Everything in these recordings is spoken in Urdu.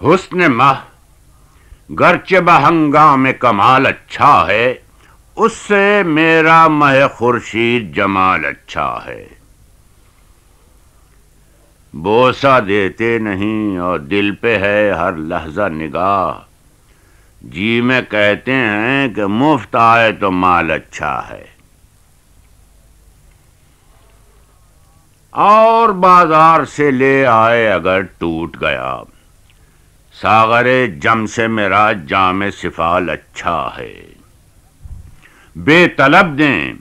حسن ماہ گرچہ بہنگام کمال اچھا ہے، اس سے میرا مہ خورشید جمال اچھا ہے۔ بوسہ دیتے نہیں اور دل پہ ہے ہر لحظہ نگاہ، جی میں کہتے ہیں کہ مفت آئے تو مال اچھا ہے۔ اور بازار سے لے آئے اگر ٹوٹ گیا، ساغر جم سے میرا جام سفال اچھا ہے۔ بے طلب دیں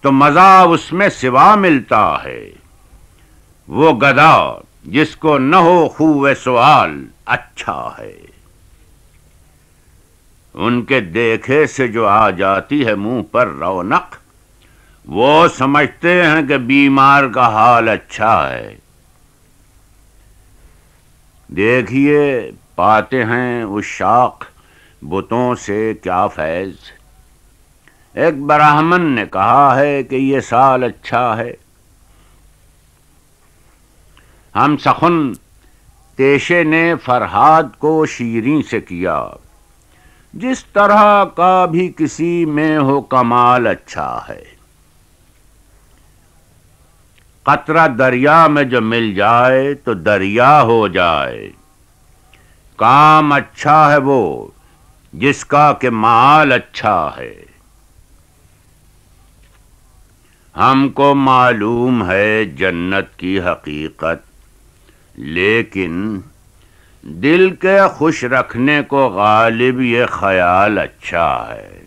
تو مزہ اس میں سوا ملتا ہے، وہ گدا جس کو نہ ہو خوء سؤال اچھا ہے۔ ان کے دیکھے سے جو آ جاتی ہے منہ پر رونق، وہ سمجھتے ہیں کہ بیمار کا حال اچھا ہے۔ دیکھیے پاتے ہیں عشاق بتوں سے کیا فیض، ایک برہمن نے کہا ہے کہ یہ سال اچھا ہے۔ ہم سخن تیشے نے فرہاد کو شیریں سے کیا، جس طرح کا بھی کسی میں ہو کمال اچھا ہے۔ قطرہ دریا میں جو مل جائے تو دریا ہو جائے، کام اچھا ہے وہ جس کا کہ مال اچھا ہے۔ ہم کو معلوم ہے جنت کی حقیقت، لیکن دل کے خوش رکھنے کو غالب یہ خیال اچھا ہے۔